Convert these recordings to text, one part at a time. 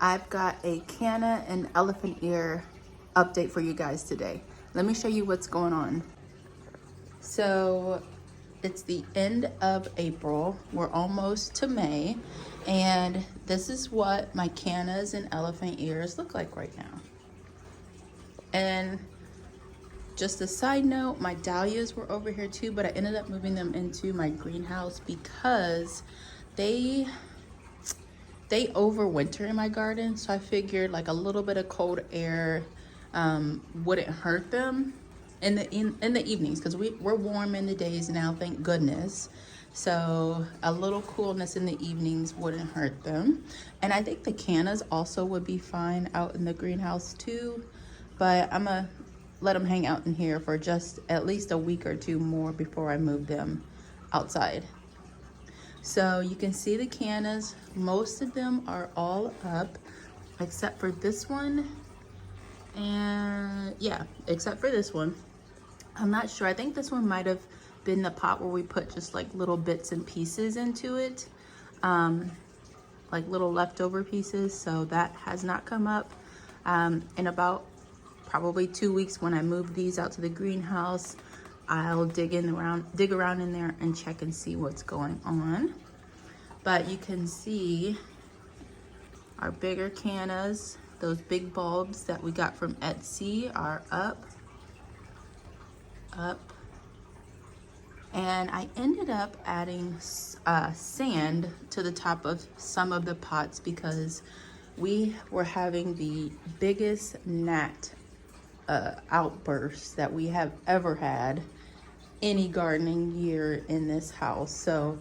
I've got a Canna and elephant ear update for you guys today. Let me show you what's going on. So it's the end of April. We're almost to May. And this is what my Cannas and elephant ears look like right now. And just a side note, my dahlias were over here too, but I ended up moving them into my greenhouse because they overwinter in my garden. So I figured like a little bit of cold air wouldn't hurt them in the evenings, because we're warm in the days now, thank goodness. So a little coolness in the evenings wouldn't hurt them. And I think the Cannas also would be fine out in the greenhouse too, but I'm gonna let them hang out in here for just at least a week or two more before I move them outside. So you can see the Cannas, most of them are all up except for this one. And yeah, except for this one. I'm not sure, I think this one might have been the pot where we put just like little bits and pieces into it, like little leftover pieces. So that has not come up. In about probably 2 weeks, when I move these out to the greenhouse, I'll dig around in there and check and see what's going on. But you can see our bigger Cannas, those big bulbs that we got from Etsy, are up. And I ended up adding sand to the top of some of the pots because we were having the biggest gnat outburst that we have ever had any gardening year in this house. So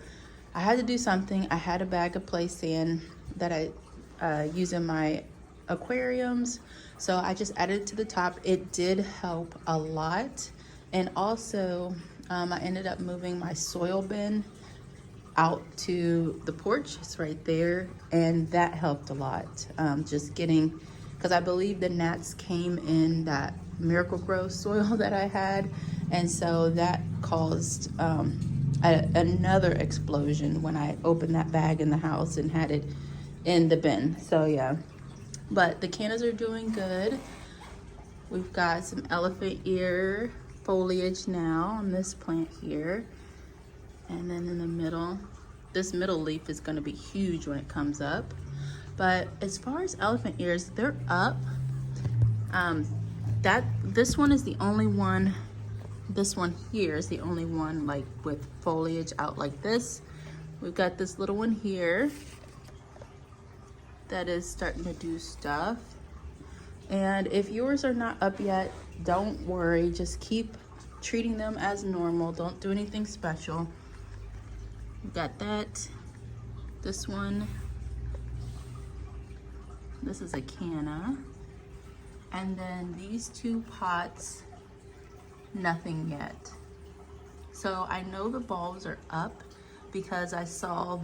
I had to do something. I had a bag of play sand that I use in my aquariums, so I just added it to the top. It did help a lot. And also I ended up moving my soil bin out to the porch. It's right there, and that helped a lot. Just getting, because I believe the gnats came in that Miracle Grow soil that I had, and so that caused another explosion when I opened that bag in the house and had it in the bin. So yeah, but the Cannas are doing good. We've got some elephant ear foliage now on this plant here, and then in the middle, this middle leaf is going to be huge when it comes up. But as far as elephant ears, they're up. This one is the only one, this one here is the only one like with foliage out like this. We've got this little one here that is starting to do stuff. And if yours are not up yet, don't worry, just keep treating them as normal. Don't do anything special. We've got that, this one, this is a Canna. And then these two pots, nothing yet. So I know the bulbs are up because I saw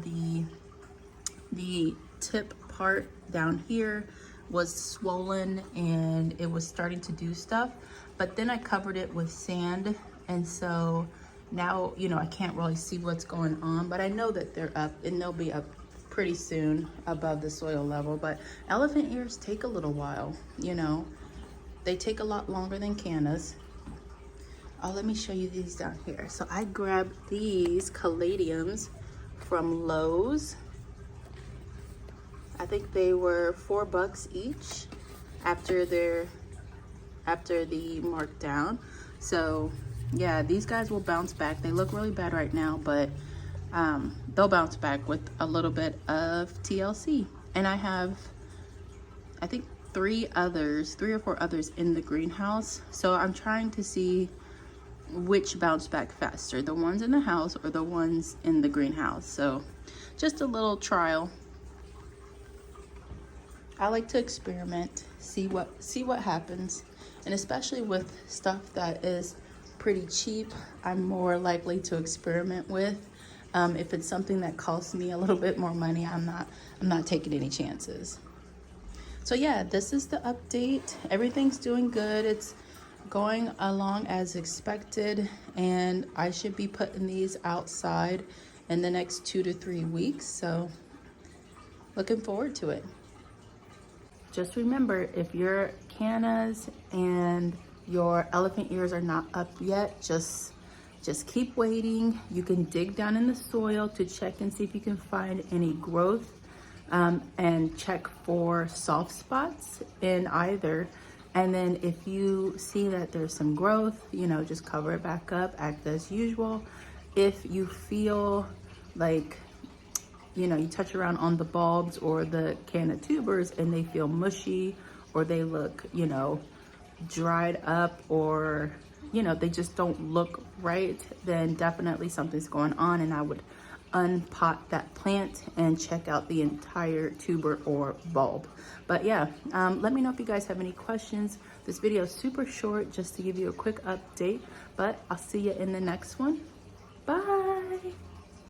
the tip part down here was swollen and it was starting to do stuff, but then I covered it with sand, and so now, you know, I can't really see what's going on, but I know that they're up and they'll be up pretty soon above the soil level. But elephant ears take a little while, you know, they take a lot longer than Cannas. Oh, let me show you these down here. So I grabbed these Caladiums from Lowe's. I think they were $4 each after the markdown. So yeah, these guys will bounce back. They look really bad right now, but they'll bounce back with a little bit of TLC. And I have, I think, 3 or 4 others in the greenhouse. So I'm trying to see which bounce back faster, the ones in the house or the ones in the greenhouse. So just a little trial. I like to experiment, see what happens, and especially with stuff that is pretty cheap, I'm more likely to experiment with. If it's something that costs me a little bit more money, I'm not taking any chances. So yeah, this is the update. Everything's doing good. It's going along as expected, and I should be putting these outside in the next 2 to 3 weeks. So looking forward to it. just remember, if your cannas and your elephant ears are not up yet, just keep waiting. You can dig down in the soil to check and see if you can find any growth, and check for soft spots in either. And then if you see that there's some growth, you know, just cover it back up, act as usual. If you feel like, you know, you touch around on the bulbs or the canna tubers and they feel mushy, or they look, you know, dried up, or, you know, they just don't look right, then definitely something's going on, and I would unpot that plant and check out the entire tuber or bulb. But yeah, let me know if you guys have any questions. This video is super short, just to give you a quick update, but I'll see you in the next one. Bye.